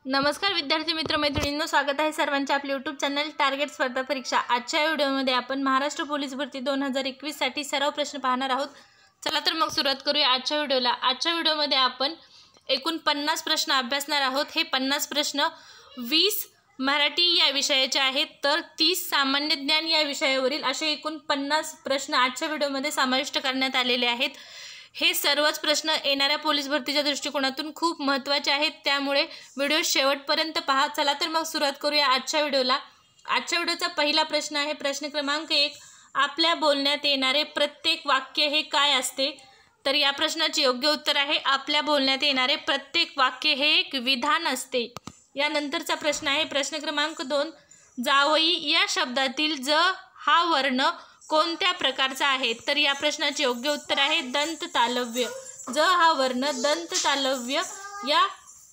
नमस्कार विद्यार्थी मित्र मैत्रिणींनो, स्वागत आहे सर्वांचे आपले यूट्यूब चॅनल टार्गेट स्पर्धा परीक्षा। आजच्या व्हिडिओमध्ये आपण महाराष्ट्र पोलीस भरती 2021 साठी सराव प्रश्न पाहणार आहोत। चला तर मग सुरुवात करूया आजच्या व्हिडिओला। आजच्या व्हिडिओमध्ये आपण एकूण 50 प्रश्न अभ्यासणार आहोत। हे 50 प्रश्न 20 मराठी या विषयाचे आहेत, तर 30 सामान्य ज्ञान या विषयावरील असे एकूण 50 प्रश्न आजच्या व्हिडिओमध्ये समाविष्ट करण्यात आलेले आहेत। हे सर्वच प्रश्न येणाऱ्या पोलीस भरतीच्या दृष्टिकोनातून खूप महत्त्वाचे आहेत, त्यामुळे व्हिडिओ शेवटपर्यंत पहा। चला तर मग सुरुवात करूया आजच्या व्हिडिओला। आजच्या व्हिडिओचा पहिला प्रश्न आहे प्रश्न क्रमांक 1, आपल्या बोलण्यात येणारे प्रत्येक वाक्य हे काय असते? तर या प्रश्नाचे योग्य उत्तर आहे आपल्या बोलण्यात येणारे प्रत्येक वाक्य हे एक विधान असते। यानंतरचा प्रश्न आहे प्रश्न क्रमांक 2, जावई या शब्दातील ज हा वर्ण कोणत्या प्रकारचा आहे? तर या प्रश्नाचे योग्य उत्तर आहे दंत तालव्य। ज हा वर्ण दंत तालव्य या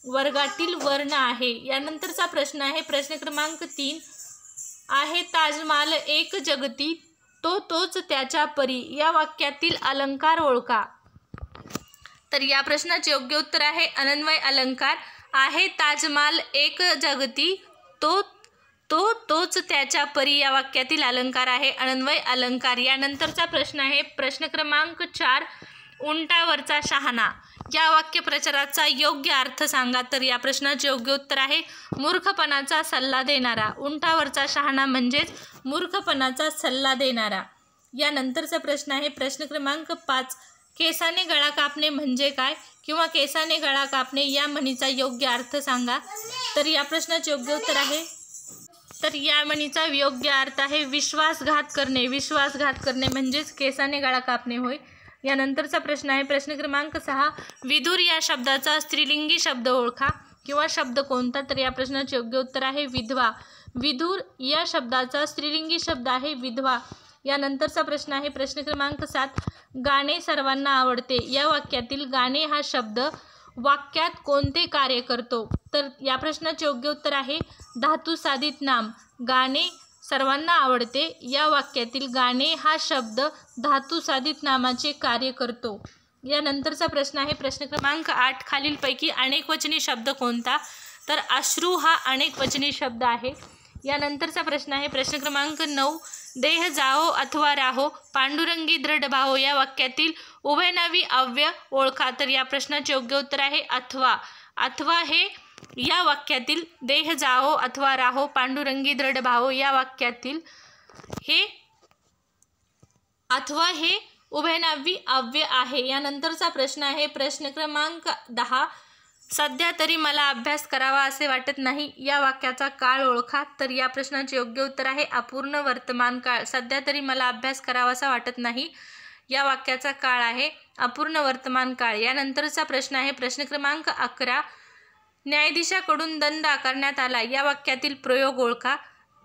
वर्गातील वर्ण आहे। यानंतरचा प्रश्न आहे प्रश्न क्रमांक 3, आहे ताजमहाल एक जगती तो तोच त्याच्या परी या वाक्यातील अलंकार ओळखा। तर या प्रश्नाचे योग्य उत्तर आहे अन्वय अलंकार। आहे ताजमहाल एक जगती तो तोच त्याच्या परी या वाक्यातील अलंकार आहे अन्वय अलंकार। यानंतरचा प्रश्न आहे प्रश्न क्रमांक 4, उंटावरचा शहाणा या वाक्यप्रचाराचा योग्य अर्थ सांगा। तर या प्रश्नाचे योग्य उत्तर आहे मूर्खपणाचा सल्ला देणारा। उंटावरचा शहाणा म्हणजेच मूर्खपणाचा सल्ला देणारा। यानंतरचा प्रश्न आहे प्रश्न क्रमांक 5, केसाने गळा कापणे म्हणजे काय? किंवा केसाने गळा कापणे या म्हणीचा योग्य अर्थ सांगा। तर या प्रश्नाचे योग्य उत्तर आहे या म्हणीचा योग्य अर्थ आहे विश्वासघात करणे। विश्वासघात करणे म्हणजेच केसाने गळा कापणे होय। यानंतरचा प्रश्न आहे प्रश्न क्रमांक 6, विधूर या शब्दाचा स्त्रीलिंगी शब्द ओळखा किंवा शब्द कोणता? तर या प्रश्नाचे योग्य उत्तर आहे विधवा। विधूर या शब्दाचा स्त्रीलिंगी शब्द आहे विधवा। यानंतरचा प्रश्न आहे प्रश्न क्रमांक 7, गाणे सर्वांना आवडते या वाक्यातील गाणे हा शब्द वाक्यात कोणते कार्य करतो? तर या प्रश्नाचे योग्य उत्तर आहे धातू साधित नाम। गाणे सर्वांना आवडते या वाक्यातील गाणे हा शब्द धातू साधित नामाचे कार्य करतो। यानंतरचा प्रश्न आहे प्रश्न क्रमांक 8, खालीलपैकी अनेकवचनी शब्द कोणता? तर अश्रू हा अनेकवचनी शब्द आहे। यानंतरचा प्रश्न आहे प्रश्न क्रमांक 9, देह जाओ अथवा राहो पांडुरंगी दृढ भाहो या वाक्यातील उभयनामी अव्यय ओळखा। तर या प्रश्नाचे योग्य उत्तर आहे अथवा। अथवा हे या वाक्यातील देह जाओ अथवा राहो पांडुरंगी दृढ भाहो या वाक्यातील अथवा हे उभयनामी अव्यय आहे। यानंतरचा प्रश्न आहे प्रश्न क्रमांक 10, सध्या तरी मला अभ्यास करावा असे वाटत नाही या वाक्याचा काळ ओळखा। तर या प्रश्नाचे योग्य उत्तर आहे अपूर्ण वर्तमान काळ। सध्या तरी मला अभ्यास करावासा वाटत नाही या वाक्याचा काळ आहे अपूर्ण वर्तमान काळ। यानंतरचा प्रश्न आहे प्रश्न क्रमांक 11, न्यायाधीशाकडून दंड आकारण्यात आला या वाक्यातील प्रयोग ओळखा।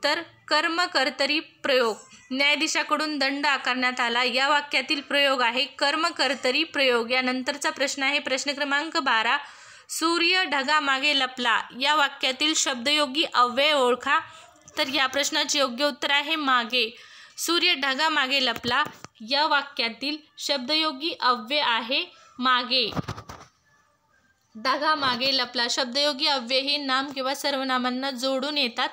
तर कर्म कर्तरी प्रयोग। न्यायाधीशाकडून दंड आकारण्यात आला या वाक्यातील प्रयोग आहे कर्म कर्तरी प्रयोग। यानंतरचा प्रश्न आहे प्रश्न क्रमांक 12, सूर्य ढगामागे लपला या वाक्यातील शब्दयोगी अव्यय ओळखा। तर या प्रश्नाचे योग्य उत्तर आहे मागे। सूर्य ढगामागे लपला या वाक्यातील शब्दयोगी अव्यय आहे मागे। ढगामागे लपला शब्दयोगी अव्यय हे नाम किंवा सर्वनामांना जोडून येतात,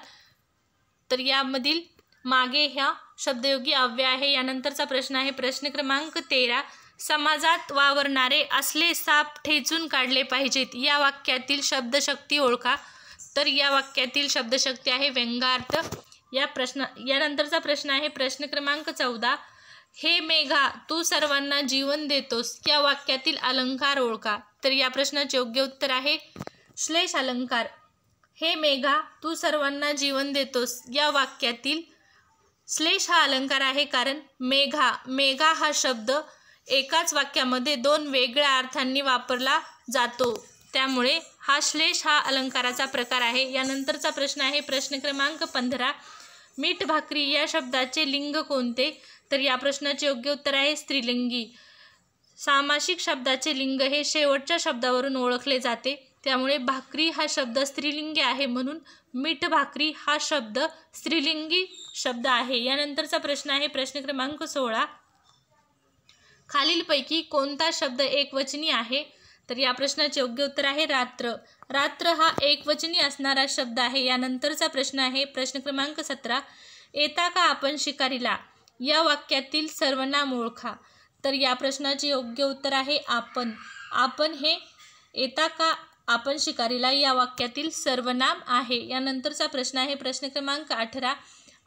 तर यामधील मागे ह्या शब्दयोगी अव्यय आहे। यानंतरचा प्रश्न आहे प्रश्न क्रमांक 13, समाजात वावरणारे असले साप ठेचून काढले पाहिजेत या वाक्यातील शब्दशक्ती ओळखा। तर या वाक्यातील शब्दशक्ती आहे व्यंगार्थ। यानंतरचा प्रश्न आहे प्रश्न क्रमांक 14, हे मेघा तू सर्वांना जीवन देतोस या वाक्यातील अलंकार ओळखा। तर या प्रश्नाचे योग्य उत्तर आहे श्लेष अलंकार। हे मेघा तू सर्वांना जीवन देतोस या वाक्यातील श्लेष हा अलंकार आहे, कारण मेघा हा शब्द एकाच वाक्यामध्ये 2 वेगळ्या अर्थांनी वापरला जातो, त्यामुळे हा श्लेष हा अलंकाराचा प्रकार आहे। यानंतरचा प्रश्न आहे प्रश्न क्रमांक 15, मीठ भाकरी या शब्दाचे लिंग कोणते? तर या प्रश्नाचे योग्य उत्तर आहे स्त्रीलिंगी। सामासिक शब्दाचे लिंग हे शेवटच्या शब्दावरून ओळखले जाते, त्यामुळे भाकरी हा शब्द स्त्रीलिंगी आहे, म्हणून मीठ भाकरी हा शब्द स्त्रीलिंगी शब्द आहे। यानंतरचा प्रश्न आहे प्रश्न क्रमांक 16, खालीलपैकी कोणता शब्द एकवचनी आहे? तर या प्रश्नाचे योग्य उत्तर आहे रात्र. रात्र हा एकवचनी असणारा शब्द आहे. यानंतरचा प्रश्न आहे प्रश्न क्रमांक 17. येता का आपण शिकारीला या वाक्यातील सर्वनाम ओळखा. तर या प्रश्नाचे योग्य उत्तर आहे आपण. आपण हे येता का आपण शिकारीला या वाक्यातील सर्वनाम आहे. यानंतरचा प्रश्न आहे प्रश्न क्रमांक 18.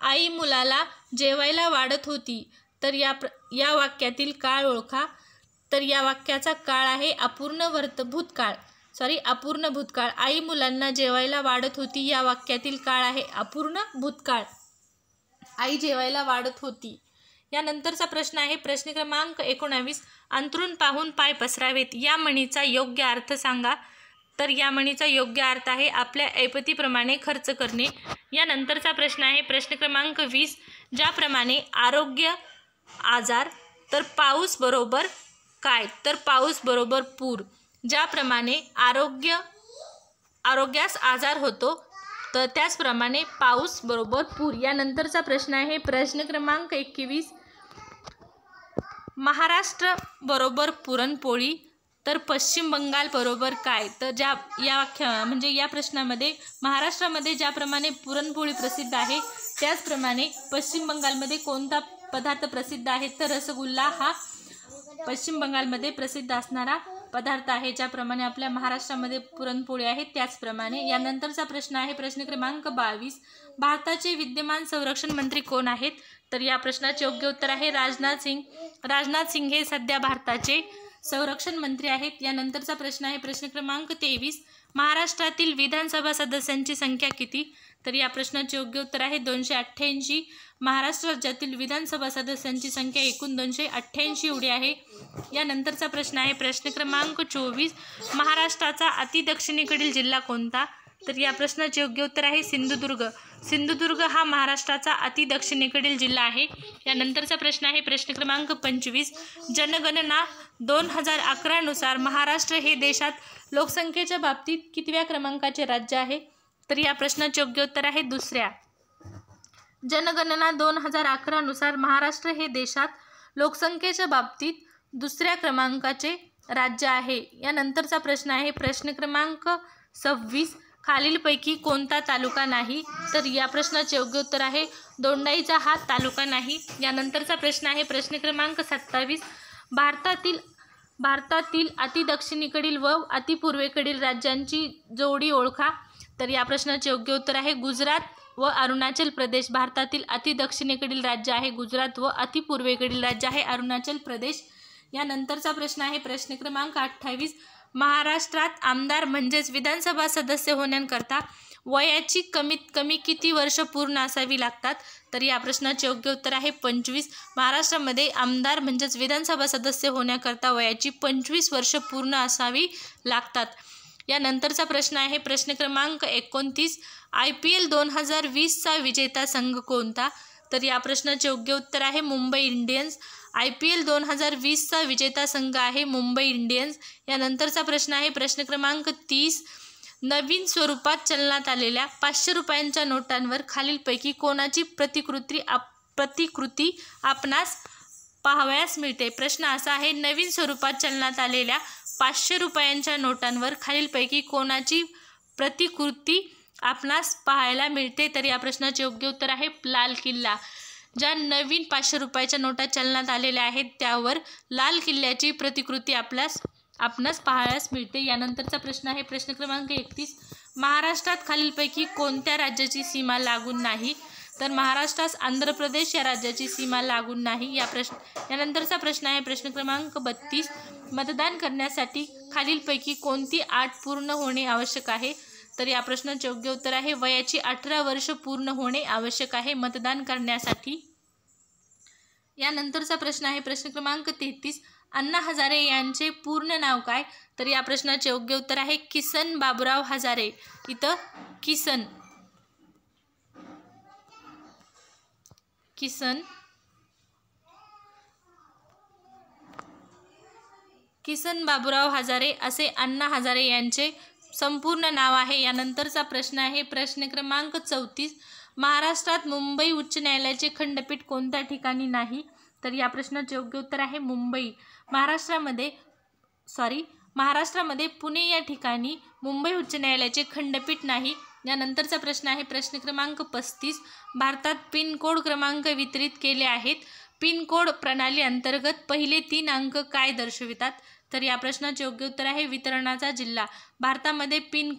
आई मुलाला जेवायला वाढत होती. तर या वाक्यातील काळ ओळखा. तर या वाक्याचा काळ आहे अपूर्ण भूतकाळ. आई मुलांना जेवायला वाढत होती या वाक्यातील काळ आहे अपूर्ण भूतकाळ. आई जेवायला वाढत होती. यानंतरचा प्रश्न आहे प्रश्न क्रमांक 19. अंथरूण पाहून पाय पसरावेत या म्हणीचा योग्य अर्थ सांगा. तर या म्हणीचा योग्य अर्थ आहे आपल्या ऐपतीप्रमाणे खर्च करणे. यानंतरचा प्रश्न आहे प्रश्न क्रमांक 20. ज्याप्रमाणे आरोग्य आजार तर पाऊस बरोबर काय. तर पाऊस बरोबर पूर. ज्याप्रमाणे आरोग्यास आजार होतो तर त्याचप्रमाणे पाऊस बरोबर पूर. यानंतरचा प्रश्न आहे प्रश्न क्रमांक 21. महाराष्ट्र बरोबर पुरणपोळी तर पश्चिम बंगाल बरोबर काय. तर या प्रश्नामध्ये महाराष्ट्रामध्ये ज्याप्रमाणे पुरणपोळी प्रसिद्ध आहे त्याचप्रमाणे पश्चिम बंगालमध्ये कोणता पदार्थ प्रसिद्ध आहे. तर रसगुल्ला हा पश्चिम बंगालमध्ये प्रसिद्ध असणारा पदार्थ आहे. ज्याप्रमाणे आपल्या महाराष्ट्रामध्ये पुरणपोळी आहे त्याचप्रमाणे. यानंतरचा प्रश्न आहे प्रश्न क्रमांक 22. भारताचे विद्यमान संरक्षण मंत्री कोण आहेत. तर या प्रश्नाचे योग्य उत्तर आहे राजनाथ सिंग. राजनाथ सिंग हे सध्या भारताचे संरक्षण मंत्री आहेत. यानंतरचा प्रश्न आहे प्रश्न क्रमांक 23. महाराष्ट्रातील विधानसभा सदस्यांची संख्या किती. तर या प्रश्नाचे योग्य उत्तर आहे 288. महाराष्ट्र राज्यातील विधानसभा सदस्यांची संख्या एकूण 288 एवढी आहे. यानंतरचा प्रश्न आहे प्रश्न क्रमांक 24. महाराष्ट्राचा अतिदक्षिणेकडील जिल्हा कोणता. तर या प्रश्नाचे योग्य उत्तर आहे सिंधुदुर्ग. सिंधुदुर्ग हा महाराष्ट्राचा अतिदक्षिणेकडील जिल्हा आहे. यानंतरचा प्रश्न आहे प्रश्न क्रमांक 25. जनगणना 2011 नुसार महाराष्ट्र हे देशात लोकसंख्येच्या बाबतीत कितव्या क्रमांकाचे राज्य आहे. तर या प्रश्नाचे योग्य उत्तर आहे दुसऱ्या. जनगणना 2011 नुसार महाराष्ट्र हे देशात लोकसंख्येच्या बाबतीत दुसऱ्या क्रमांकाचे राज्य आहे. यानंतरचा प्रश्न आहे प्रश्न क्रमांक 26. खालीलपैकी कोणता तालुका नाही. तर या प्रश्नाचे योग्य उत्तर आहे दोंडाईचा हा तालुका नाही. यानंतरचा प्रश्न आहे प्रश्न क्रमांक 27. भारतातील अतिदक्षिणेकडील व अतिपूर्वेकडील राज्यांची जोडी ओळखा. तर या प्रश्नाचे योग्य उत्तर आहे गुजरात व अरुणाचल प्रदेश. भारतातील अतिदक्षिणेकडील राज्य आहे गुजरात व अतिपूर्वेकडील राज्य आहे अरुणाचल प्रदेश. यानंतरचा प्रश्न आहे प्रश्न क्रमांक 28. महाराष्ट्रात आमदार म्हणजेच विधानसभा सदस्य होण्याकरता वयाची कमीत कमी किती वर्ष पूर्ण असावी लागतात. तर या प्रश्नाचे योग्य उत्तर आहे 25. महाराष्ट्रामध्ये आमदार म्हणजेच विधानसभा सदस्य होण्याकरता वयाची 25 वर्ष पूर्ण असावी लागतात. यानंतरचा प्रश्न आहे प्रश्न क्रमांक 29. IPL 2020चा विजेता संघ कोणता. तर या प्रश्नाचे योग्य उत्तर आहे मुंबई इंडियन्स. IPL 2020चा विजेता संघ आहे मुंबई इंडियन्स. यानंतरचा प्रश्न आहे प्रश्न क्रमांक 30. नवीन स्वरूपात चलनात आलेल्या 500 रुपयांच्या नोटांवर खालीलपैकी कोणाची प्रतिकृती आपणास पाहावयास मिळते. प्रश्न असा आहे नवीन स्वरूपात चलनात आलेल्या 500 रुपयांच्या नोटांवर खालीलपैकी कोणाची प्रतिकृती आपणास पाहायला मिळते. तर या प्रश्नाचे योग्य उत्तर आहे लाल किल्ला. ज्या नवीन 500 रुपयाच्या नोटा चलनात आलेल्या आहेत त्यावर लाल किल्ल्याची प्रतिकृती आपणास पाहायला मिळते. यानंतरचा प्रश्न आहे प्रश्न क्रमांक 31. महाराष्ट्रात खालीलपैकी कोणत्या राज्याची सीमा लागून नाही. तर महाराष्ट्रास आंध्र प्रदेश या राज्याची सीमा लागून नाही. यानंतरचा प्रश्न आहे प्रश्न क्रमांक 32. मतदान करण्यासाठी खालीलपैकी कोणती अट पूर्ण होणे आवश्यक आहे. तर या प्रश्नाचे योग्य उत्तर आहे वयाची 18 वर्ष पूर्ण होणे आवश्यक आहे मतदान करण्यासाठी. यानंतरचा प्रश्न आहे प्रश्न क्रमांक 33. अण्णा हजारे यांचे पूर्ण नाव काय. तर या प्रश्नाचे योग्य उत्तर आहे किसन बाबूराव हजारे. इथं किसन बाबूराव हजारे असे अण्णा हजारे यांचे संपूर्ण नाव आहे. यानंतरचा प्रश्न आहे प्रश्न क्रमांक 34. महाराष्ट्रात मुंबई उच्च न्यायालयाचे खंडपीठ कोणत्या ठिकाणी नाही. तर या प्रश्नाचे योग्य उत्तर आहे मुंबई. महाराष्ट्रामध्ये पुणे या ठिकाणी मुंबई उच्च न्यायालयाचे खंडपीठ नाही. यानंतरचा प्रश्न आहे प्रश्न क्रमांक 35. भारतात पिन कोड क्रमांक वितरित केले आहेत. पिन कोड प्रणाली अंतर्गत पहिले 3 अंक काय दर्शवितात? तर या प्रश्नाचे योग्य उत्तर आहे वितरणाचा जिल्हा. भारतामध्ये पिन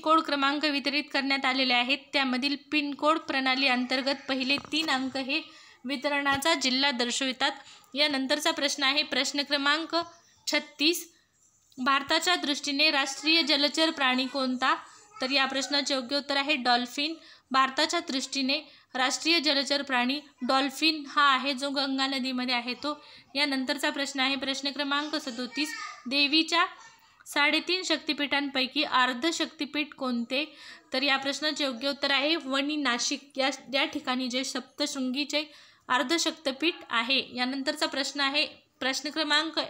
कोड क्रमांक वितरित करण्यात आलेले आहेत. त्यामधील पिन कोड प्रणाली अंतर्गत पहिले 3 अंक हे वितरणाचा जिल्हा दर्शवितात. यानंतरचा प्रश्न आहे प्रश्न क्रमांक 36. भारताच्या दृष्टीने राष्ट्रीय जलचर प्राणी कोणता? तर या प्रश्नाचे योग्य उत्तर आहे डॉल्फिन. भारताच्या दृष्टीने राष्ट्रीय जलचर प्राणी डॉल्फिन हा आहे, जो गंगा नदीमध्ये आहे तो. यानंतरचा प्रश्न आहे प्रश्न क्रमांक 37. देवीच्या 3.5 शक्तिपीठांपैकी अर्ध शक्तिपीठ कोणते? तर या प्रश्नाचे योग्य उत्तर आहे वणी नाशिक या ठिकाणी जे सप्तशृंगीचे अर्ध शक्तिपीठ आहे. यानंतरचा प्रश्न आहे प्रश्न क्रमांक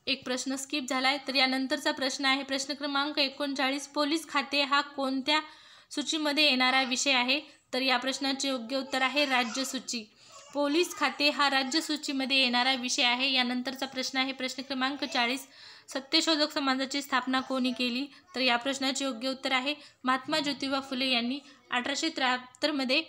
एक प्रश्न स्किप झाला आहे. तर यानंतरचा प्रश्न आहे प्रश्न क्रमांक 39. पोलीस खाते हा कोणत्या सूचीमध्ये येणारा विषय आहे? तर या प्रश्नाचे योग्य उत्तर आहे राज्य सूची. पोलीस खाते हा राज्य सूचीमध्ये येणारा विषय आहे. यानंतरचा प्रश्न आहे प्रश्न क्रमांक 40. सत्यशोधक समाजाची स्थापना कोणी केली? तर या प्रश्नाचे योग्य उत्तर आहे महात्मा ज्योतिबा फुले यांनी 1873 मध्ये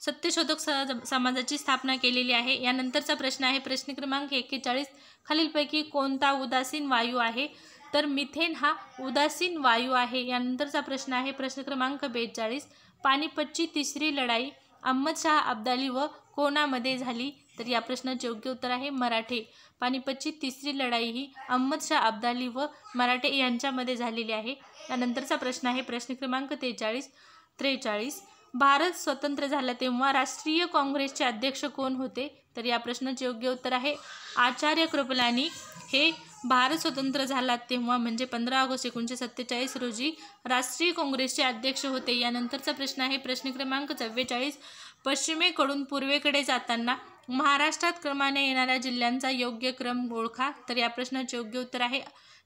सत्यशोधक समाजाची स्थापना केलेली आहे. यानंतरचा प्रश्न आहे प्रश्न क्रमांक 41. खालीलपैकी कोणता उदासीन वायू आहे? तर मिथेन हा उदासीन वायू आहे. यानंतरचा प्रश्न आहे प्रश्न क्रमांक 42. पानिपतची तिसरी लढाई अहमदशाह अब्दाली व कोणामध्ये झाली? तर या प्रश्नाचे योग्य उत्तर आहे मराठे. पानिपतची तिसरी लढाई ही अहमदशाह अब्दाली व मराठे यांच्यामध्ये झालेली आहे. यानंतरचा प्रश्न आहे प्रश्न क्रमांक 43. भारत स्वतंत्र झाला तेव्हा राष्ट्रीय काँग्रेसचे अध्यक्ष कोण होते? तर या प्रश्नाचे योग्य उत्तर आहे आचार्य कृपलानी हे भारत स्वतंत्र झाला तेव्हा म्हणजे 15 ऑगस्ट 1947 रोजी राष्ट्रीय काँग्रेसचे अध्यक्ष होते. यानंतरचा प्रश्न आहे प्रश्न क्रमांक 44. पश्चिमेकडून पूर्वेकडे जाताना महाराष्ट्रात क्रमाने येणाऱ्या जिल्ह्यांचा योग्य क्रम ओळखा. तर या प्रश्नाचे योग्य उत्तर आहे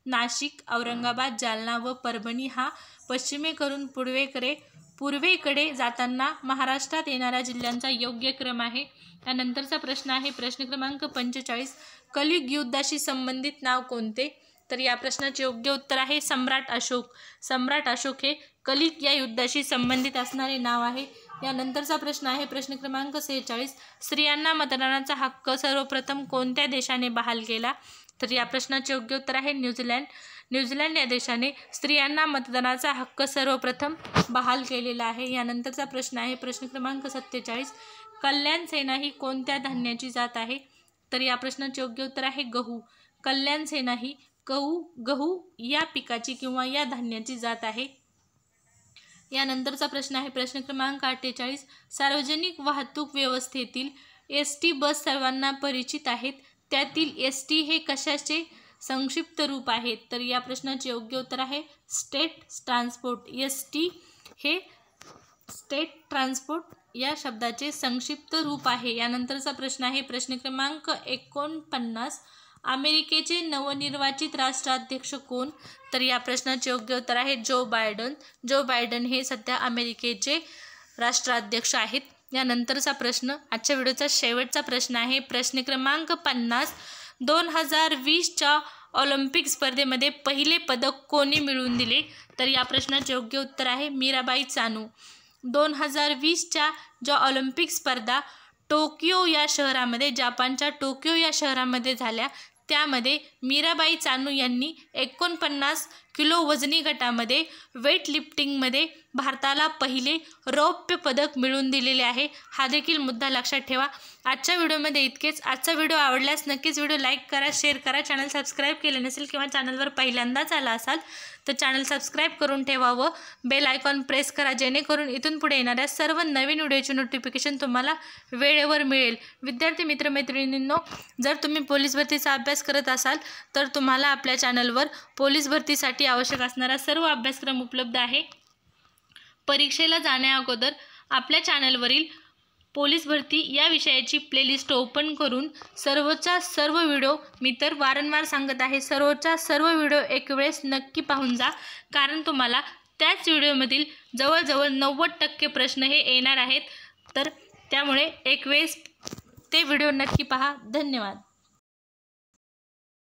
नाशिक, औरंगाबाद, जालना व परभणी हा पश्चिमेकडून पूर्वेकडे जाताना महाराष्ट्रात येणाऱ्या जिल्ह्यांचा योग्य क्रम आहे. त्यानंतरचा प्रश्न आहे प्रश्न क्रमांक 45. कलियुग युद्धाशी संबंधित नाव कोणते? तर या प्रश्नाचे योग्य उत्तर आहे सम्राट अशोक. सम्राट अशोक हे कलियुग या युद्धाशी संबंधित असणारे नाव आहे. यानंतरचा प्रश्न आहे प्रश्न क्रमांक 46. स्त्रियांना मतदानाचा हक्क सर्वप्रथम कोणत्या देशाने बहाल केला? तर या प्रश्नाचे योग्य उत्तर आहे न्यूझीलंड. न्यूझीलंड या देशाने स्त्रियांना मतदानाचा हक्क सर्वप्रथम बहाल केलेला आहे. यानंतरचा प्रश्न आहे प्रश्न क्रमांक 47. कल्याण सेना ही कोणत्या धान्याची जात आहे? तर या प्रश्नाचे योग्य उत्तर आहे गहू. कल्याण सेना ही गहू या पिकाची किंवा या धान्याची जात आहे. यानंतरचा प्रश्न आहे प्रश्न क्रमांक 48. सार्वजनिक वाहतूक व्यवस्थेतील ST बस सर्वांना परिचित आहेत. त्यातील ST हे कशाचे संक्षिप्त रूप आहे? तर या प्रश्नाचे योग्य उत्तर आहे स्टेट ट्रान्सपोर्ट. ST हे स्टेट ट्रान्सपोर्ट या शब्दाचे संक्षिप्त रूप आहे. यानंतरचा प्रश्न आहे प्रश्न क्रमांक 49. अमेरिकेचे नवनिर्वाचित राष्ट्राध्यक्ष कोण? तर या प्रश्नाचे योग्य उत्तर आहे जो बायडन. जो बायडन हे सध्या अमेरिकेचे राष्ट्राध्यक्ष आहेत. यानंतरचा प्रश्न आजच्या व्हिडिओचा शेवटचा प्रश्न आहे प्रश्न क्रमांक 50. 2020च्या ऑलिम्पिक स्पर्धेमध्ये पहिले पदक कोणी मिळवून दिले? तर या प्रश्नाचे योग्य उत्तर आहे मीराबाई चानू. 2020च्या ज्या ऑलिम्पिक स्पर्धा टोकियो या शहरामध्ये जपानच्या टोकियो या शहरामध्ये झाल्या त्यामध्ये मीराबाई चानू यांनी 49 किलो वजनी गटामध्ये वेट लिफ्टिंगमध्ये भारताला पहिले रौप्य पदक मिळवून दिलेले आहे. हा देखील मुद्दा लक्षात ठेवा. आजच्या व्हिडिओमध्ये इतकेच. आजचा व्हिडिओ आवडल्यास नक्कीच व्हिडिओ लाईक करा, शेअर करा. चॅनल सबस्क्राईब केले नसेल किंवा चॅनलवर पहिल्यांदाच आला असाल तर चॅनल सबस्क्राईब करून ठेवा व बेल आयकॉन प्रेस करा जेणेकरून इथून पुढे येणाऱ्या सर्व नवीन व्हिडिओचे नोटिफिकेशन तुम्हाला वेळेवर मिळेल. विद्यार्थी मित्रमैत्रिणींनो, जर तुम्ही पोलीस भरतीचा अभ्यास करत असाल तर तुम्हाला आपल्या चॅनलवर पोलीस भरतीसाठी आवश्यक असणारा सर्व अभ्यासक्रम उपलब्ध आहे. परीक्षेला जाण्या अगोदर आपल्या चॅनलवरील पोलीस भरती या विषयाची प्लेलिस्ट ओपन करून सर्वच्या सर्व व्हिडिओ, मी तर वारंवार सांगत आहे, सर्वच्या सर्व व्हिडिओ एक वेळेस नक्की पाहून जा. कारण तुम्हाला त्याच व्हिडिओमधील जवळजवळ 90% प्रश्न हे येणार आहेत. तर त्यामुळे एक वेळेस ते व्हिडिओ नक्की पहा. धन्यवाद.